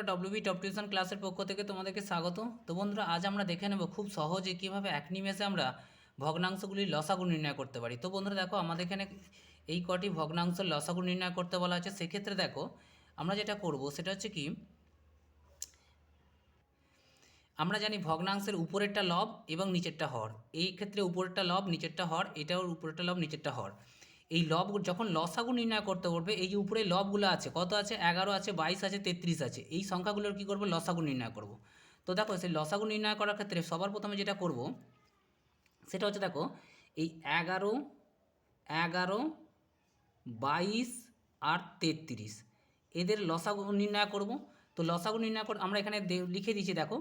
বন্ধুরা, WB top tuition ক্লাসের পক্ষ থেকে তোমাদেরকে স্বাগত। তো বন্ধুরা, আজ আমরা দেখে নেব খুব সহজে কীভাবে এক নিমেষে আমরা ভগ্নাংশগুলির লসাগু নির্ণয় করতে পারি। তো বন্ধুরা দেখো, আমাদের এখানে এই কটি ভগ্নাংশের লসাগু নির্ণয় করতে বলা আছে। সেক্ষেত্রে দেখো, আমরা যেটা করব সেটা হচ্ছে কি, আমরা জানি ভগ্নাংশের উপরেরটা লব এবং নিচেরটা হর। এই ক্ষেত্রে উপরেরটা লব, নিচেরটা হর, এটাও উপরেরটা লব, নিচেরটা হর। এই লব যখন লসাগু নির্ণয় করতে পারবে, এই যে উপরে লবগুলো আছে, কত আছে, 11 আছে, 22 আছে, 33 আছে, এই সংখ্যাগুলোর কী করবো, লসাগু নির্ণয় করব। তো দেখো, সেই লসাগু নির্ণয় করার ক্ষেত্রে সবার প্রথমে যেটা করব সেটা হচ্ছে, দেখো এই 11, 22 আর 33 এদের লসাগু নির্ণয় করব। তো লসাগু নির্ণয় করে আমরা এখানে লিখে দিয়েছি, দেখো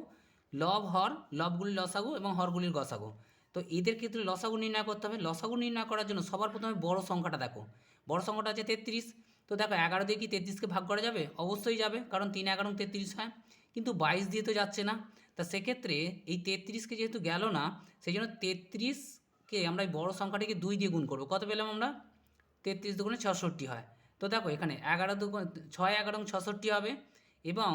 লব হর, লবগুলির লসাগু এবং হরগুলির গসাগু। তো এদের ক্ষেত্রে লসাগু নির্ণয় করতে হবে। লসাগু নির্ণয় করার জন্য সবার প্রথমে বড় সংখ্যাটা দেখো, বড় সংখ্যাটা আছে 33। তো দেখো 11 দিয়ে কি 33কে ভাগ করা যাবে? অবশ্যই যাবে, কারণ 3 11 33 হয়। কিন্তু 22 দিয়ে তো যাচ্ছে না। তা সেক্ষেত্রে এই 33কে যেহেতু গেল না, সেই জন্য 33কে আমরা এই বড় সংখ্যাটিকে 2 দিয়ে গুণ করবো। কত পেলাম আমরা? 33 দুগুণে 66 হয়। তো দেখো এখানে 11 দুগুণ 6 11 66 হবে, এবং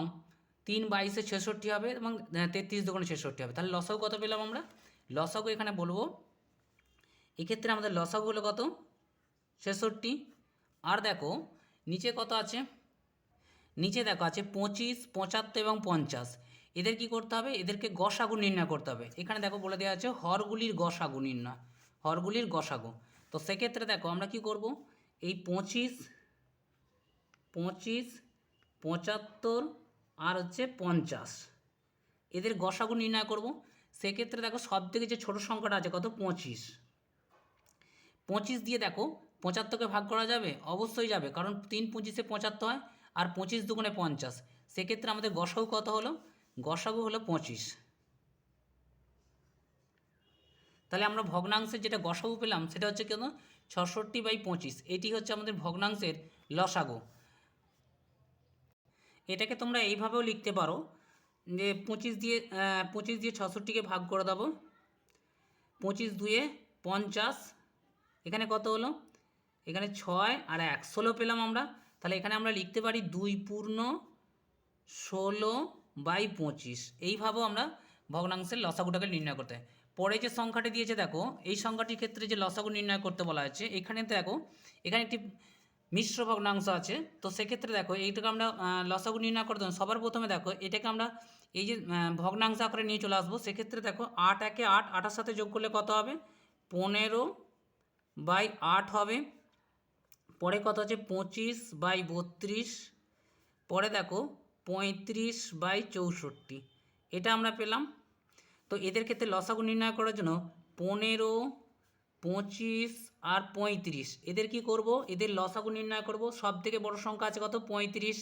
3 22 66 হবে, এবং 33 দুগুণে 66 হবে। তাহলে লসাগু কত পেলাম আমরা? লসাগু এখানে বলবো, এক্ষেত্রে আমাদের লসাগু হলো কত? 66। আর দেখো নিচে কত আছে, নিচে দেখো আছে 25, 75 এবং 50। এদের কি করতে হবে? এদেরকে গসাগু নির্ণয় করতে হবে। এখানে দেখো বলে দেওয়া আছে হরগুলির গসাগু নির্ণয়, হরগুলির গসাগু। তো সেক্ষেত্রে দেখো আমরা কি করব, এই 25, 75 আর হচ্ছে 50 এদের গসাগু নির্ণয় করব। সেক্ষেত্রে দেখো সব থেকে যে ছোটো সংখ্যাটা আছে, কত? 25। 25 দিয়ে দেখো 75কে ভাগ করা যাবে? অবশ্যই যাবে, কারণ 3 25-এ 75 হয়, আর 25 দুগুণে 50। সেক্ষেত্রে আমাদের গসাগু কত হলো? গসাগু হলো 25। তাহলে আমরা ভগ্নাংশের যেটা গসাগু পেলাম সেটা হচ্ছে কেন? 66/25। এটি হচ্ছে আমাদের ভগ্নাংশের লসাগু। এটাকে তোমরা এইভাবেও লিখতে পারো যে 25 দিয়ে 66কে ভাগ করে দেবো। 25 2 50, এখানে কত হলো? এখানে 6 আর 1 16 পেলাম আমরা। তাহলে এখানে আমরা লিখতে পারি 2 পূর্ণ 16/25। এইভাবেও আমরা ভগ্নাংশের লসাগুটাকে নির্ণয় করতে হয়। পরে যে সংখ্যাটি দিয়েছে দেখো, এই সংখ্যাটির ক্ষেত্রে যে লসাগু নির্ণয় করতে বলা হয়েছে, এখানে দেখো এখানে একটি মিশ্র ভগ্নাংশ আছে। তো সেক্ষেত্রে দেখো এইটাকে আমরা লসাগু নির্ণয় করতে হবে। সবার প্রথমে দেখো এটাকে আমরা এই যে ভগ্নাংশ আকারে নিয়ে চলে আসবো। সেক্ষেত্রে দেখো 8 একে 8, 8-এর সাথে যোগ করলে কত হবে? 15/8 হবে। পরে কত আছে? 25/32। পরে দেখো 35/64, এটা আমরা পেলাম। তো এদের ক্ষেত্রে লসাগু নির্ণয় করার জন্য 15, 25 আর 35 এদের কি করব? এদের লসাগু নির্ণয় করব। সব থেকে বড় সংখ্যা আছে কত? 35।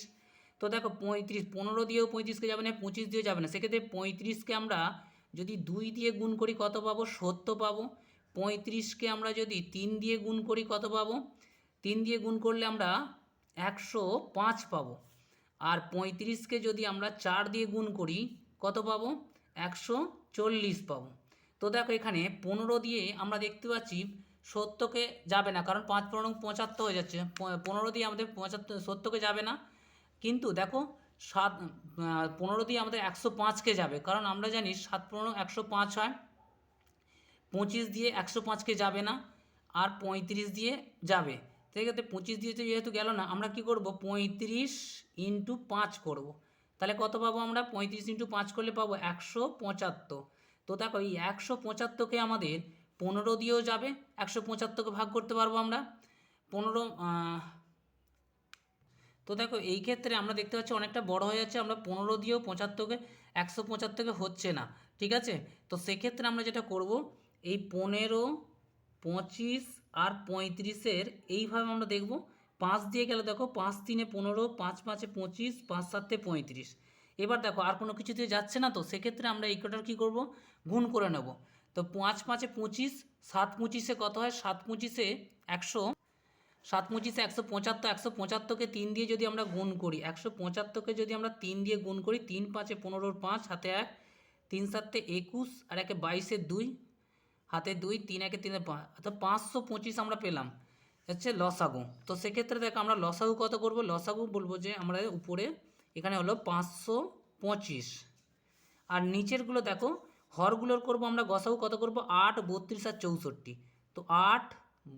তো দেখো 35, 15 দিয়েও 35কে যাবে না, 25 দিয়েও যাবে না। সেক্ষেত্রে 35কে আমরা যদি 2 দিয়ে গুণ করি কত পাবো? 70 পাবো। 35কে আমরা যদি 3 দিয়ে গুণ করি কত পাবো? 3 দিয়ে গুণ করলে আমরা 105 পাবো। আর 35কে যদি আমরা 4 দিয়ে গুণ করি কত পাবো? 140 পাবো। তো দেখো এখানে 15 দিয়ে আমরা দেখতে পাচ্ছি 70কে যাবে না, কারণ 5 15 75 হয়ে যাচ্ছে। 15 দিয়ে আমাদের 70কে যাবে না। কিন্তু দেখো 15 দিয়ে আমাদের 105কে যাবে, কারণ আমরা জানি 7 15 105 হয়। 25 দিয়ে 105কে যাবে না, আর 35 দিয়ে যাবে। সেক্ষেত্রে 25 দিয়ে যেহেতু গেল না, আমরা কি করব? 35 × 5 করব। তাহলে কত পাবো আমরা? 35 × 5 করলে পাবো 175। তো দেখো এই 175কে আমাদের 15 দিয়েও যাবে, 175কে ভাগ করতে পারবো আমরা 15। তো দেখো এই ক্ষেত্রে আমরা দেখতে পাচ্ছি অনেকটা বড় হয়ে যাচ্ছে। আমরা 15 দিয়েও 75কে 175কে হচ্ছে না, ঠিক আছে। তো সেক্ষেত্রে আমরা যেটা করব, এই 15, 25 আর 35-এর এইভাবে আমরা দেখব। 5 দিয়ে গেলে দেখো 5 3 15, 5 5 25, 5 7 35। এবার দেখো আর কোনো কিছু দিয়ে যাচ্ছে না। তো সেক্ষেত্রে আমরা এই কটার কী করব? গুণ করে নেব। তো 5 5 25, 7 25-এ কত হয়? 7 25-এ 100, 7 25-এ 175। 175কে 3 দিয়ে যদি আমরা গুণ করি, 175কে যদি আমরা 3 দিয়ে গুণ করি, 3 5 15, 5 হাতে 1, 3 7 21 আর 1 22, 2 হাতে 2, 3 1 3 5, তো 525 আমরা পেলাম হচ্ছে লসাগু। তো সেক্ষেত্রে দেখো আমরা লসাগু কত করব? লসাগু বলবো যে আমরা উপরে এখানে হলো 525। আর নিচেরগুলো দেখো, হরগুলোর করব আমরা গসাগু কত করব, 8, 32 আর 64। তো 8,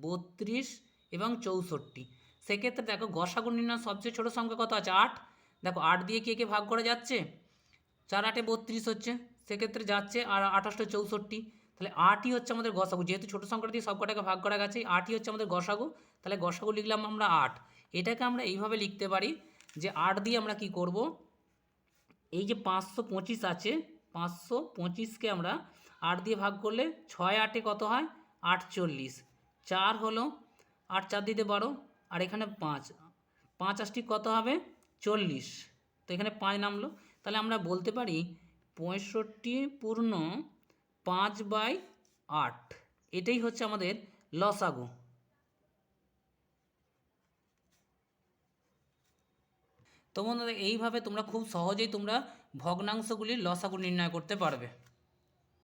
32 এবং 64। সেক্ষেত্রে দেখো গসাগু নির্ণয় সবচেয়ে ছোটো সংখ্যা কত আছে, 8। দেখো 8 দিয়ে কে ভাগ করা যাচ্ছে, 4 8 32 হচ্ছে, সেক্ষেত্রে যাচ্ছে। আর 28 64, তাহলে 8ই হচ্ছে আমাদের গসাগু। যেহেতু ছোটো সংখ্যাটা দিয়ে সব কটাকে ভাগ করা গেছে, 8ই হচ্ছে আমাদের গসাগু। তাহলে গসাগু লিখলাম আমরা 8। এটাকে আমরা এইভাবে লিখতে পারি যে 8 দিয়ে আমরা কি করব, এই যে 525 আছে, 525কে আমরা 8 দিয়ে ভাগ করলে 6 8 কত হয়, 48। 4 হলো, 8 4 দিতে 12, আর এখানে 5, 5 8 কত হবে, 40। তো এখানে 5 নামলো। তাহলে আমরা বলতে পারি 65/5/8, এটাই হচ্ছে আমাদের লসাগু। তো বন্ধুরা এইভাবে তোমরা খুব সহজেই তোমরা ভগ্নাংশগুলির লসাগু নির্ণয় করতে পারবে।